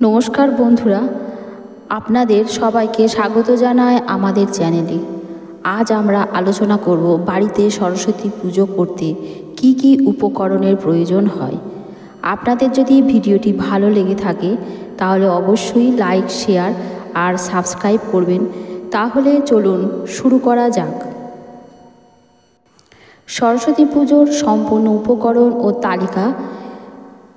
নমস্কার বন্ধুরা, আপনাদের সবাইকে স্বাগত জানাই আমাদের চ্যানেলে। আজ আমরা আলোচনা করব বাড়িতে সরস্বতী পুজো করতে কি কি উপকরণের প্রয়োজন হয়। আপনাদের যদি ভিডিওটি ভালো লেগে থাকে তাহলে অবশ্যই লাইক, শেয়ার আর সাবস্ক্রাইব করবেন। তাহলে চলুন শুরু করা যাক। সরস্বতী পুজোর সম্পূর্ণ উপকরণ ও তালিকা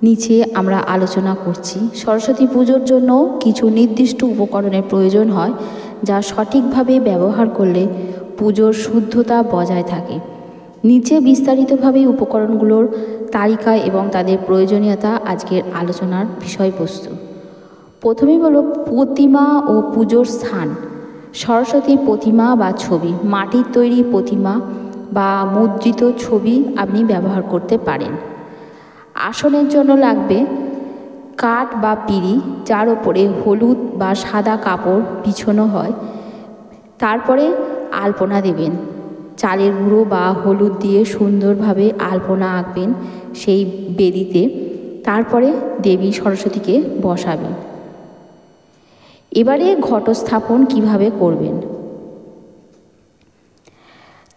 নিচে আমরা আলোচনা করছি। সরস্বতী পুজোর জন্য কিছু নির্দিষ্ট উপকরণের প্রয়োজন হয়, যা সঠিকভাবে ব্যবহার করলে পুজোর শুদ্ধতা বজায় থাকে। নিচে বিস্তারিতভাবে উপকরণগুলোর তালিকা এবং তাদের প্রয়োজনীয়তা আজকের আলোচনার বিষয়বস্তু। প্রথমেই হলো প্রতিমা ও পুজোর স্থান। সরস্বতী প্রতিমা বা ছবি, মাটির তৈরি প্রতিমা বা মুদ্রিত ছবি আপনি ব্যবহার করতে পারেন। আসনের জন্য লাগবে কাঠ বা পিঁড়ি, যার ওপরে হলুদ বা সাদা কাপড় বিছানো হয়। তারপরে আলপনা দেবেন। চালের গুঁড়ো বা হলুদ দিয়ে সুন্দরভাবে আলপনা আঁকবেন সেই বেদিতে। তারপরে দেবী সরস্বতীকে বসাবেন। এবারে ঘটস্থাপন কিভাবে করবেন।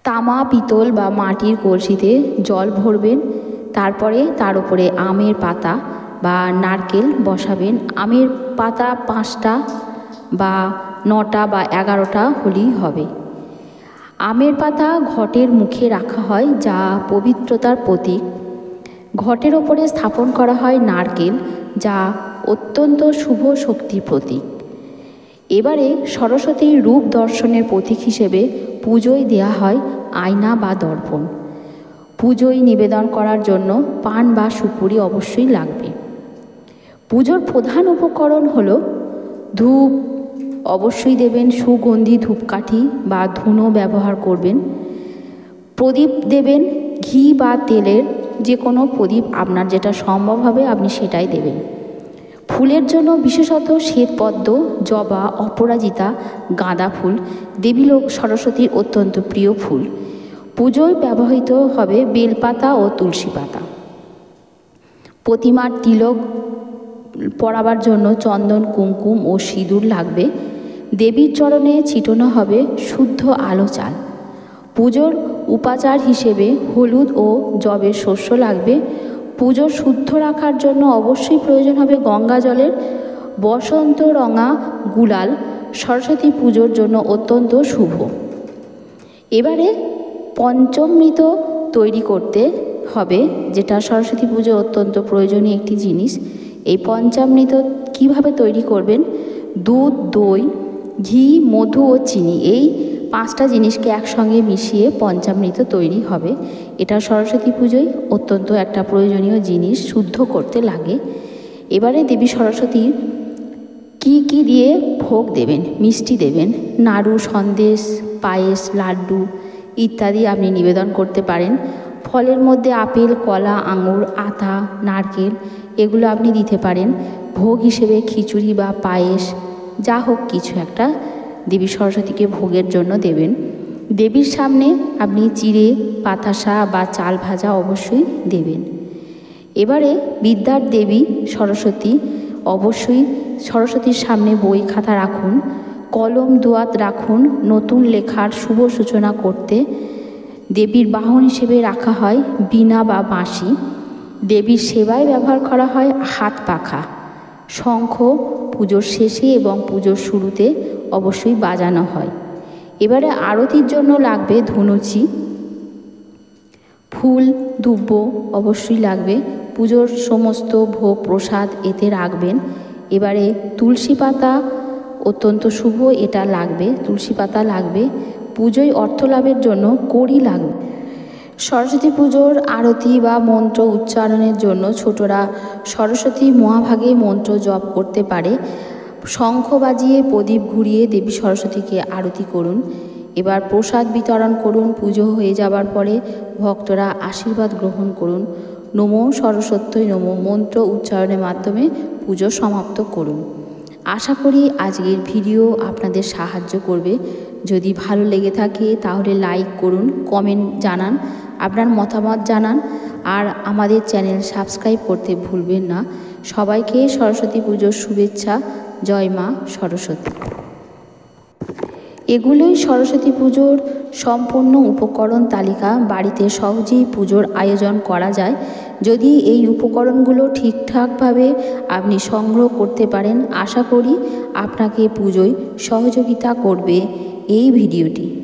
তামা, পিতল বা মাটির কলসিতে জল ভরবেন। তারপরে তার উপরে আমের পাতা বা নারকেল বসাবেন। আমের পাতা 5টা বা 9টা বা 11টা হলেই হবে। আমের পাতা ঘটের মুখে রাখা হয়, যা পবিত্রতার প্রতীক। ঘটের ওপরে স্থাপন করা হয় নারকেল, যা অত্যন্ত শুভ শক্তির প্রতীক। এবারে সরস্বতীর রূপ দর্শনের প্রতীক হিসেবে পুজোয় দেয়া হয় আয়না বা দর্পণ। পুজোয় নিবেদন করার জন্য পান বা সুপুরি অবশ্যই লাগবে। পুজোর প্রধান উপকরণ হলো ধূপ অবশ্যই দেবেন, সুগন্ধি ধূপকাঠি বা ধুনো ব্যবহার করবেন। প্রদীপ দেবেন, ঘি বা তেলের যে কোনো প্রদীপ আপনার যেটা সম্ভব হবে আপনি সেটাই দেবেন। ফুলের জন্য বিশেষত শ্বেতপদ্ম, জবা, অপরাজিতা, গাঁদা ফুল দেবী সরস্বতীর অত্যন্ত প্রিয় ফুল। পুজোয় ব্যবহৃত হবে বেলপাতা ও তুলসী পাতা। প্রতিমার তিলক পরাবার জন্য চন্দন, কুমকুম ও সিঁদুর লাগবে। দেবীর চরণে ছিটানো হবে শুদ্ধ আলো চাল। পুজোর উপাচার হিসেবে হলুদ ও যবের শস্য লাগবে। পুজো শুদ্ধ রাখার জন্য অবশ্যই প্রয়োজন হবে গঙ্গা জলের বসন্ত রঙা গুলাল। সরস্বতী পুজোর জন্য অত্যন্ত শুভ। এবারে পঞ্চামৃত তৈরি করতে হবে, যেটা সরস্বতী পুজো অত্যন্ত প্রয়োজনীয় একটি জিনিস। এই পঞ্চামৃত কিভাবে তৈরি করবেন। দুধ, দই, ঘি, মধু ও চিনি, এই 5টা জিনিসকে একসঙ্গে মিশিয়ে পঞ্চামৃত তৈরি হবে। এটা সরস্বতী পুজোয় অত্যন্ত একটা প্রয়োজনীয় জিনিস, শুদ্ধ করতে লাগে। এবারে দেবী সরস্বতী কি দিয়ে ভোগ দেবেন। মিষ্টি দেবেন, নাড়ু, সন্দেশ, পায়েস, লাড্ডু ইত্যাদি আপনি নিবেদন করতে পারেন। ফলের মধ্যে আপেল, কলা, আঙুর, আতা, নারকেল এগুলো আপনি দিতে পারেন। ভোগ হিসেবে খিচুড়ি বা পায়েস, যা হোক কিছু একটা দেবী সরস্বতীকে ভোগের জন্য দেবেন। দেবীর সামনে আপনি চিড়ে, বাতাসা বা চাল ভাজা অবশ্যই দেবেন। এবারে বিদ্যার দেবী সরস্বতী, অবশ্যই সরস্বতীর সামনে বই খাতা রাখুন, কলম দোয়াত রাখুন। নতুন লেখার শুভ সূচনা করতে দেবীর বাহন হিসেবে রাখা হয় বীণা বা বাঁশি। দেবীর সেবায় ব্যবহার করা হয় হাত পাখা। শঙ্খ পুজোর শেষে এবং পুজোর শুরুতে অবশ্যই বাজানো হয়। এবারে আরতির জন্য লাগবে ধুনুচি, ফুল, দুব্য অবশ্যই লাগবে। পুজোর সমস্ত ভোগ প্রসাদ এতে রাখবেন। এবারে তুলসী পাতা অত্যন্ত শুভ, এটা লাগবে, তুলসী পাতা লাগবে। পুজোয় অর্থ লাভের জন্য কড়ি লাগবে। সরস্বতী পুজোর আরতি বা মন্ত্র উচ্চারণের জন্য ছোটরা সরস্বতী মহাভাগে মন্ত্র জপ করতে পারে। শঙ্খ বাজিয়ে প্রদীপ ঘুরিয়ে দেবী সরস্বতীকে আরতি করুন। এবার প্রসাদ বিতরণ করুন। পুজো হয়ে যাবার পরে ভক্তরা আশীর্বাদ গ্রহণ করুন। নমো সরস্বত্যই নমো মন্ত্র উচ্চারণের মাধ্যমে পুজো সমাপ্ত করুন। আশা করি আজকের ভিডিও আপনাদের সাহায্য করবে। যদি ভালো লেগে থাকে তাহলে লাইক করুন, কমেন্ট জানান, আপনার মতামত জানান আর আমাদের চ্যানেল সাবস্ক্রাইব করতে ভুলবেন না। সবাইকে সরস্বতী পুজোর শুভেচ্ছা। জয় মা সরস্বতী। এগুলোই সরস্বতী পুজোর সম্পূর্ণ উপকরণ তালিকা। বাড়িতে সহজেই পুজোর আয়োজন করা যায় যদি এই উপকরণগুলো ঠিকঠাকভাবে আপনি সংগ্রহ করতে পারেন। আশা করি আপনাকে পুজোয় সহযোগিতা করবে এই ভিডিওটি।